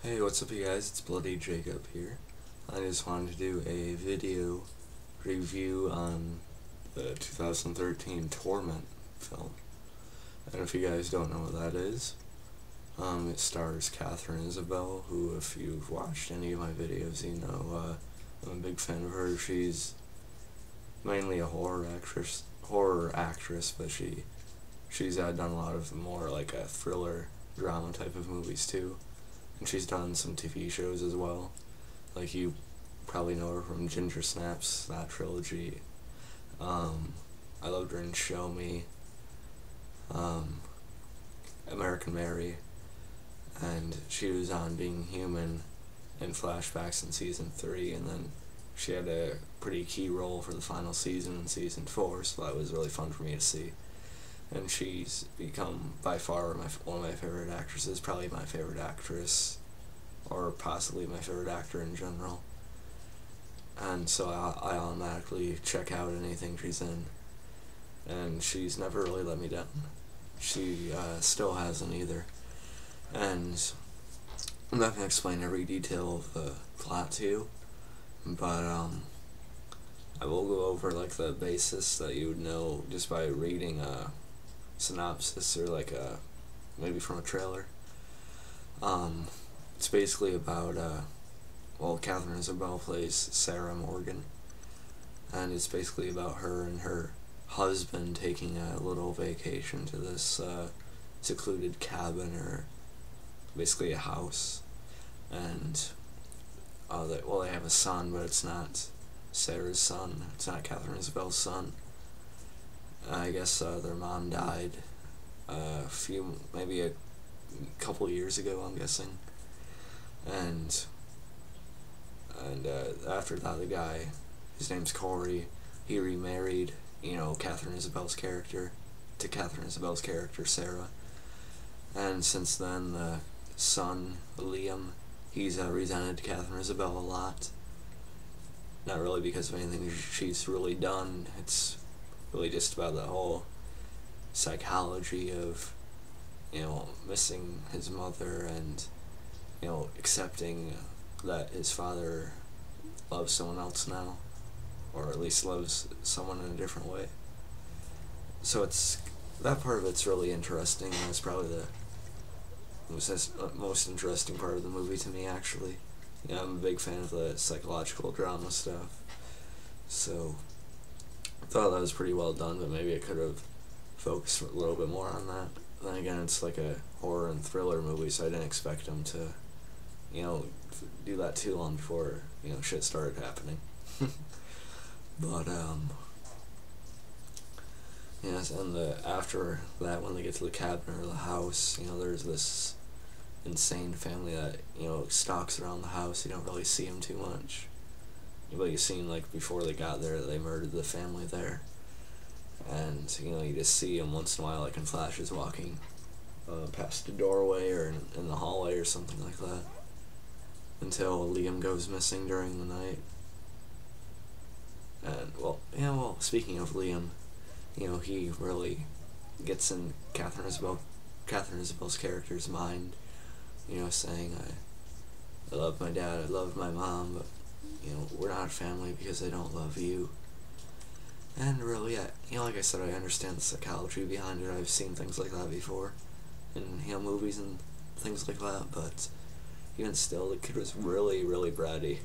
Hey, what's up you guys, it's Bloody Jacob here. I just wanted to do a video review on the 2013 Torment film. And if you guys don't know what that is, it stars Katharine Isabelle, who if you've watched any of my videos, you know I'm a big fan of her. She's mainly a horror actress, but she's done a lot of more like a thriller, drama type of movies too. And she's done some TV shows as well. Like you probably know her from Ginger Snaps, that trilogy. I loved her in Show Me, American Mary, and she was on Being Human in flashbacks in season 3, and then she had a pretty key role for the final season in season 4, so that was really fun for me to see. And she's become by far one of my favorite actresses, probably my favorite actress, or possibly my favorite actor in general. And so I automatically check out anything she's in, and she's never really let me down. She still hasn't either. And I'm not going to explain every detail of the plot to you, but I will go over like the basis that you would know just by reading a synopsis or like maybe from a trailer. It's basically about Katharine Isabelle plays Sarah Morgan, and it's basically about her and her husband taking a little vacation to this secluded cabin, or basically a house, and they have a son, but it's not Sarah's son, it's not Katharine Isabelle's son. I guess their mom died maybe a couple years ago, I'm guessing, and after that, the guy, his name's Corey, he remarried, Katharine Isabelle's character to Katharine Isabelle's character, Sarah, and since then, the son, Liam, he's resented Katharine Isabelle a lot, not really because of anything she's really done, it's really just about the whole psychology of, missing his mother and, accepting that his father loves someone else now, or at least loves someone in a different way. So that part of it's really interesting, and it's probably the most interesting part of the movie to me, actually. I'm a big fan of the psychological drama stuff, so I thought that was pretty well done, but maybe it could have focused a little bit more on that. Then again, it's like a horror and thriller movie, so I didn't expect them to, do that too long before, shit started happening. But, yes, and after that, when they get to the cabin or the house, there's this insane family that, stalks around the house. You don't really see them too much. But you've seen, like, before they got there, they murdered the family there. And, you just see them once in a while, like in flashes, walking past the doorway or in the hallway or something like that. Until Liam goes missing during the night. And, speaking of Liam, he really gets in Katharine Isabelle's character's mind, saying, I love my dad, I love my mom, but, we're not a family because they don't love you. And really, like I said, I understand the psychology behind it. I've seen things like that before in, movies and things like that, but even still, the kid was really, really bratty.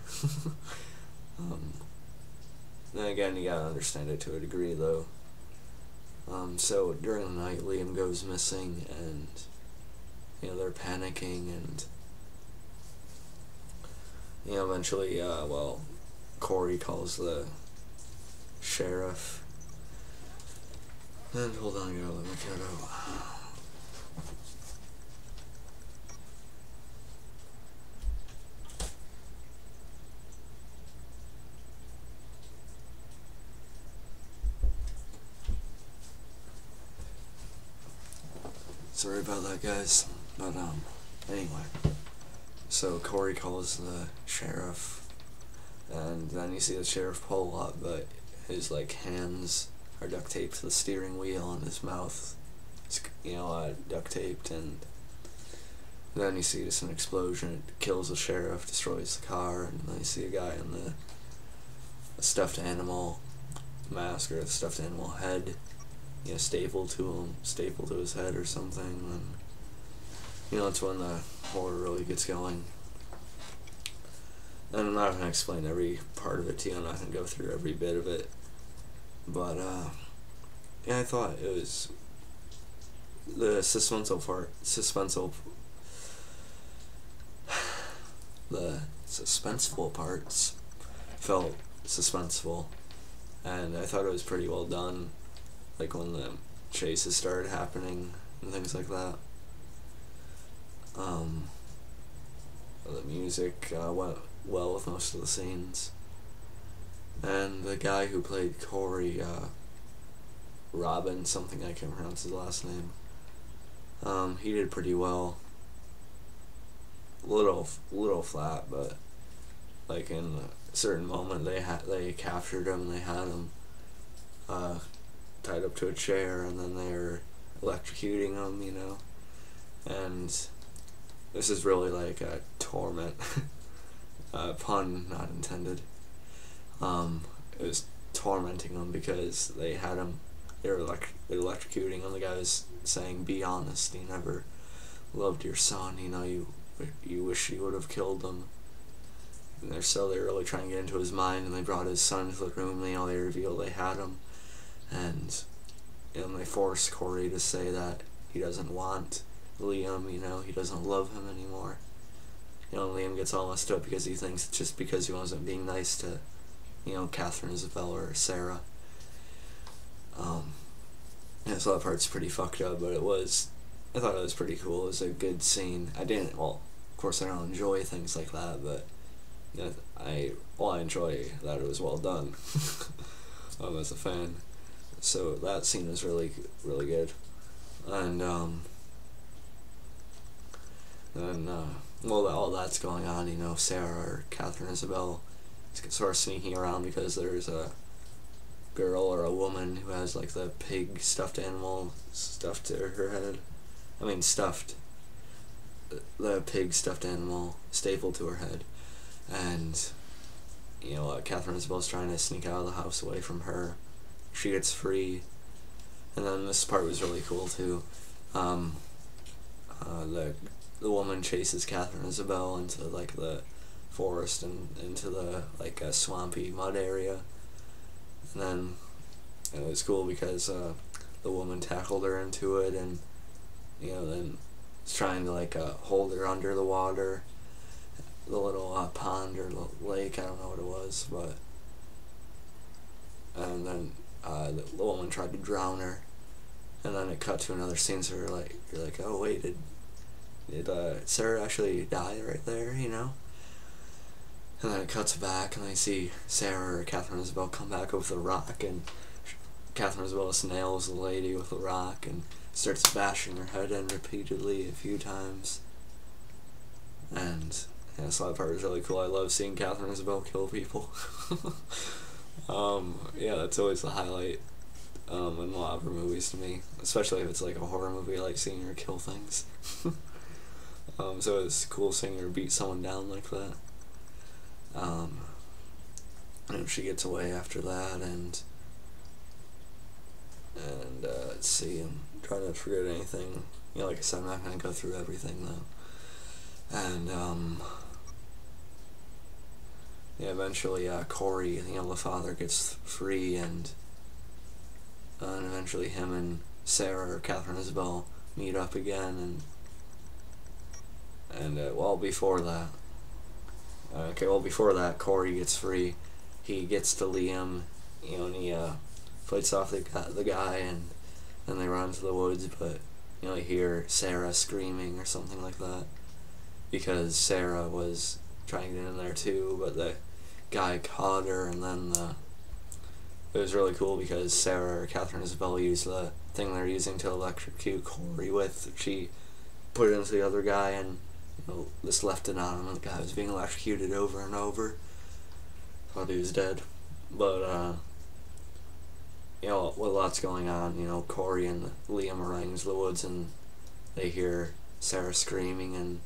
Then again, you gotta understand it to a degree, though. So during the night, Liam goes missing, and, they're panicking, and, eventually, Corey calls the sheriff, and hold on, let me get out. Sorry about that, guys, but, anyway, so Corey calls the sheriff, and then you see the sheriff pull up, but his, hands are duct taped to the steering wheel, and his mouth is, duct taped, and then you see just an explosion, it kills the sheriff, destroys the car, and then you see a guy in the stuffed animal mask or the stuffed animal head, stapled to his head or something, and that's when the horror really gets going. And I'm not going to explain every part of it to you, I'm not going to go through every bit of it, but I thought it was the suspenseful parts felt suspenseful, and I thought it was pretty well done, like when the chases started happening and things like that. The music went well with most of the scenes, and the guy who played Corey, Robin something, I can't pronounce his last name, he did pretty well. Little flat, but like in a certain moment they captured him and they had him tied up to a chair, and then they were electrocuting him, and this is really like a torment, pun not intended. It was tormenting him because they were electrocuting him. The guy was saying, "Be honest, you never loved your son, you wish you would have killed him." And they were really trying to get into his mind, and they brought his son to the room, and they revealed they had him, and they forced Corey to say that he doesn't want Liam, he doesn't love him anymore. And Liam gets all messed up because he thinks it's just because he wasn't being nice to, Katharine Isabelle or Sarah. So that part's pretty fucked up, but I thought it was pretty cool. It was a good scene. Of course I don't enjoy things like that, but I enjoy that it was well done. As a fan. So that scene was really, really good. And while all that's going on, Sarah or Katharine Isabelle is sort of sneaking around because there's a girl or a woman who has like the pig stuffed animal stuffed to her head. The pig stuffed animal stapled to her head, and Katharine Isabelle's trying to sneak out of the house away from her. She gets free, and then this part was really cool too. The woman chases Katharine Isabelle into like the forest and into the like a swampy mud area, and then it was cool because the woman tackled her into it, and then was trying to like hold her under the water, the little pond or lake, I don't know what it was, and then the woman tried to drown her, and then it cut to another scene, so you're like, oh wait, did Sarah actually die right there, And then it cuts back, and I see Sarah or Katharine Isabelle come back with a rock, and Katharine Isabelle nails the lady with a rock and starts bashing her head in repeatedly a few times. And so that part was really cool. I love seeing Katharine Isabelle kill people. That's always the highlight in a lot of her movies to me, especially if it's like a horror movie. I like seeing her kill things. So it's cool seeing her beat someone down like that. And she gets away after that, and let's see, I'm trying to forget anything. Like I said, I'm not going to go through everything though. And eventually Corey, the father, gets free, and eventually him and Sarah or Katharine Isabelle meet up again, and before that, Corey gets free. He gets to Liam, and he fights off the guy, and then they run into the woods, but you hear Sarah screaming or something like that, because Sarah was trying to get in there too, but the guy caught her, and then it was really cool because Sarah or Katharine Isabelle used the thing they're using to electrocute Corey with. She put it into the other guy, and just left it on him, and the guy was being electrocuted over and over. Thought he was dead. But, with lots going on, Corey and Liam are running into the woods, and they hear Sarah screaming, and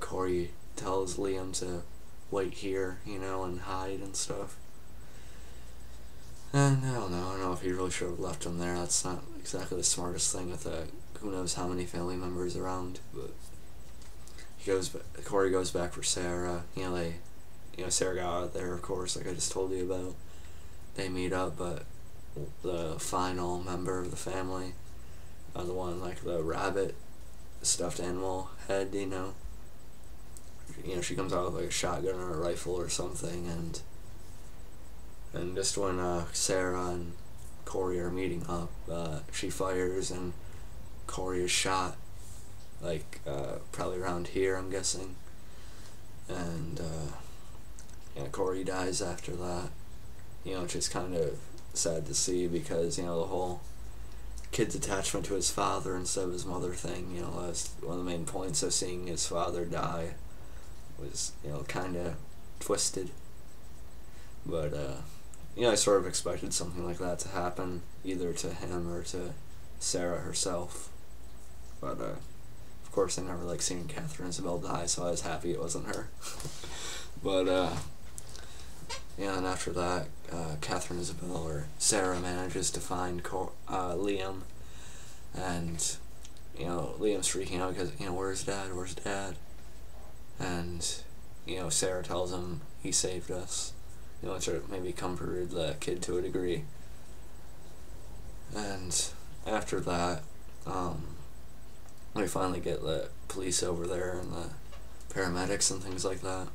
Corey tells Liam to wait here, and hide and stuff. And I don't know if he really should have left him there. That's not exactly the smartest thing with who knows how many family members around, but Corey goes back for Sarah. Sarah got out there, of course, like I just told you about. They meet up, but the final member of the family, the one like the rabbit, stuffed animal head, she comes out with like a shotgun or a rifle or something, and just when Sarah and Corey are meeting up, she fires and Corey is shot, like probably around here, I'm guessing, and Corey dies after that. Which is kind of sad to see because the whole kid's attachment to his father instead of his mother thing, was one of the main points of seeing his father die, was kind of twisted. But I sort of expected something like that to happen, either to him or to Sarah herself. But of course I never liked seeing Katharine Isabelle die, so I was happy it wasn't her. But and after that, Katharine Isabelle, or Sarah, manages to find Liam, and Liam's freaking out because where's Dad? And Sarah tells him he saved us, which maybe comforted the kid to a degree. And after that, we finally get the police over there and the paramedics and things like that.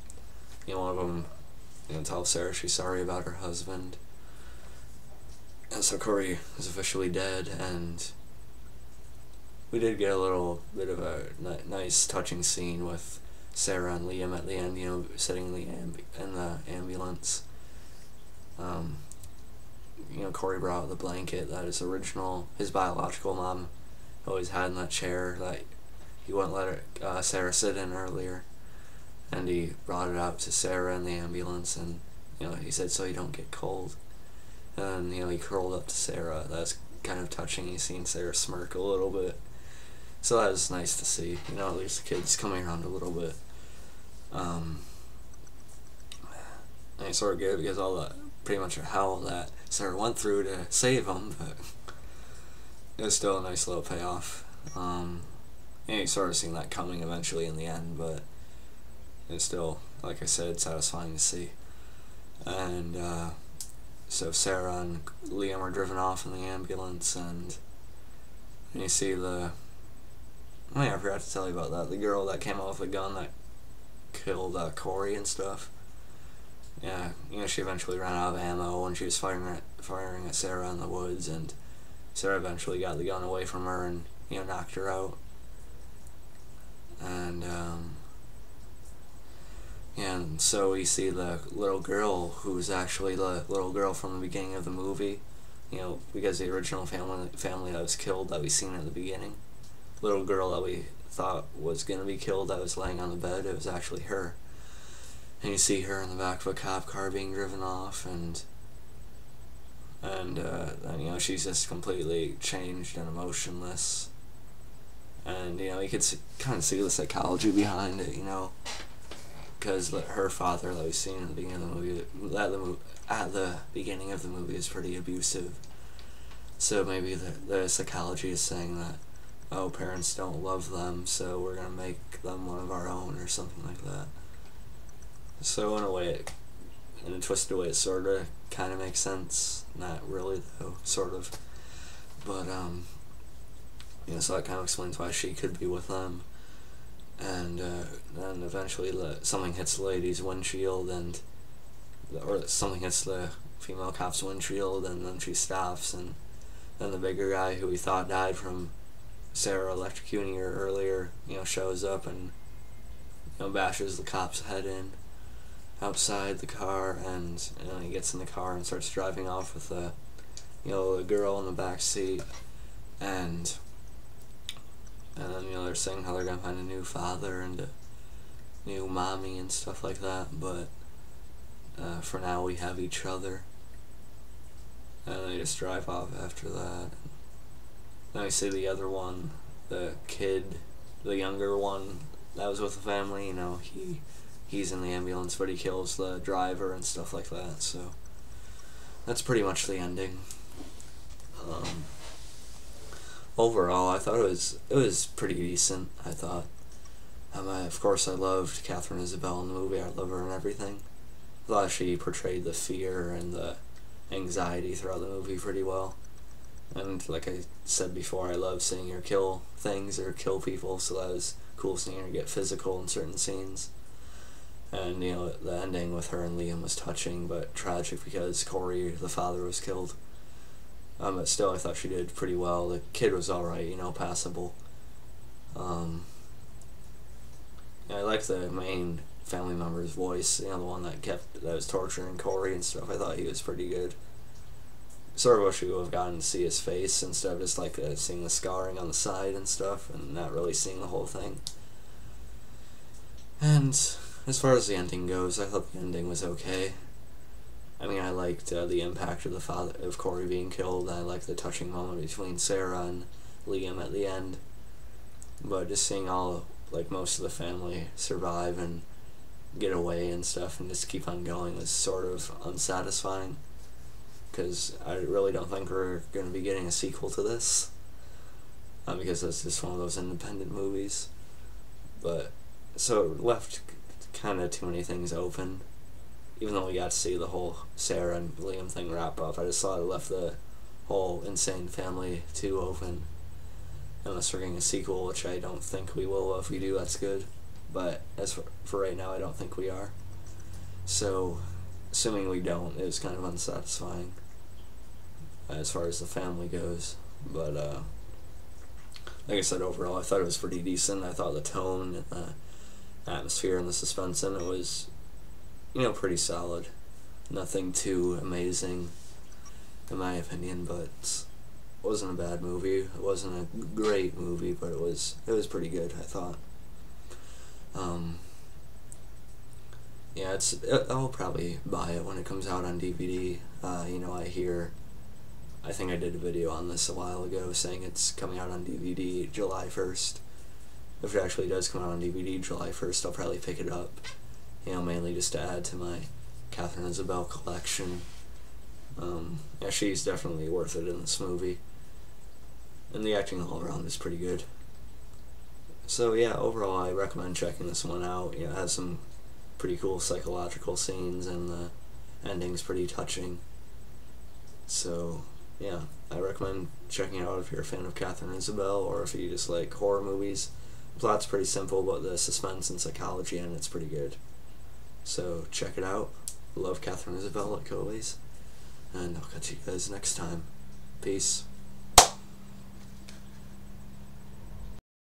One of them tells Sarah she's sorry about her husband. And so Corey is officially dead, and we did get a little bit of a nice touching scene with Sarah and Liam at the end, sitting in the ambulance. Corey brought out the blanket that his biological mom always had in that chair that he wouldn't let Sarah sit in earlier. And he brought it out to Sarah in the ambulance, and he said, so you don't get cold. And he curled up to Sarah. That's kind of touching. He's seen Sarah smirk a little bit, so that was nice to see. At least the kid's coming around a little bit. And he sort of gives all the pretty much a hell that Sarah went through to save him, but it was still a nice little payoff. And you sort of seen that coming eventually in the end, but it's still, like I said, satisfying to see. And so Sarah and Liam are driven off in the ambulance, and you see I forgot to tell you about that. The girl that came out with a gun that killed Corey and stuff. Yeah, she eventually ran out of ammo when she was firing at Sarah in the woods, and Sarah eventually got the gun away from her and knocked her out. And so we see the little girl who's actually the little girl from the beginning of the movie, because the original family that was killed that we seen at the beginning, little girl that we thought was going to be killed that was laying on the bed, it was actually her. And you see her in the back of a cop car being driven off, and then she's just completely changed and emotionless. And you could kind of see the psychology behind it, because her father that we've seen at the beginning of the movie, is pretty abusive. So maybe the psychology is saying that, parents don't love them, so we're gonna make them one of our own, or something like that. So in a twisted way, it sort of kind of makes sense. Not really though, sort of. But so that kind of explains why she could be with them. And then eventually something hits the lady's windshield, or something hits the female cop's windshield, and then she stops, and then the bigger guy who we thought died from Sarah electrocuting her earlier, shows up and bashes the cop's head in outside the car, and he gets in the car and starts driving off with the girl in the back seat, and then they're saying how they're gonna find a new father and a new mommy and stuff like that, but for now we have each other. And they just drive off after that. Then we see the other one, the kid, the younger one, that was with the family. You know, he's in the ambulance, but he kills the driver and stuff like that. So that's pretty much the ending. Overall, I thought it was pretty decent. I thought, of course, I loved Katharine Isabelle in the movie. I love her and everything. I thought she portrayed the fear and the anxiety throughout the movie pretty well. And like I said before, I love seeing her kill things or kill people, so that was cool seeing her get physical in certain scenes. And, you know, the ending with her and Liam was touching, but tragic because Corey, the father, was killed. But still, I thought she did pretty well. The kid was alright, you know, passable. Yeah, I liked the main family member's voice, you know, the one that was torturing Corey and stuff. I thought he was pretty good. Sort of wish we would have gotten to see his face instead of just like seeing the scarring on the side and stuff, and not really seeing the whole thing. And as far as the ending goes, I thought the ending was okay. I mean, I liked the impact of the father of Corey being killed. I liked the touching moment between Sarah and Liam at the end. But just seeing most of the family survive and get away and stuff and just keep on going was sort of unsatisfying. Because I really don't think we're going to be getting a sequel to this. Because that's just one of those independent movies. But, so it left kind of too many things open. Even though we got to see the whole Sarah and Liam thing wrap up, I just thought it left the whole Insane Family 2 open. Unless we're getting a sequel, which I don't think we will. If we do, that's good. But as for right now, I don't think we are. So, assuming we don't, it was kind of unsatisfying as far as the family goes. But, like I said, overall, I thought it was pretty decent. I thought the tone and the atmosphere and the suspense in it was, you know, pretty solid. Nothing too amazing, in my opinion, but it wasn't a bad movie. It wasn't a great movie, but it was pretty good, I thought. Yeah, I'll probably buy it when it comes out on DVD. You know, I think I did a video on this a while ago saying it's coming out on DVD July 1st. If it actually does come out on DVD July 1st, I'll probably pick it up. You know, mainly just to add to my Katharine Isabelle collection. Yeah, she's definitely worth it in this movie. And the acting all around is pretty good. So yeah, overall I recommend checking this one out. You know, it has some pretty cool psychological scenes and the ending's pretty touching. So yeah, I recommend checking it out if you're a fan of Katharine Isabelle or if you just like horror movies. The plot's pretty simple, but the suspense and psychology in it's pretty good. So check it out. Love Katharine Isabelle like always. And I'll catch you guys next time. Peace.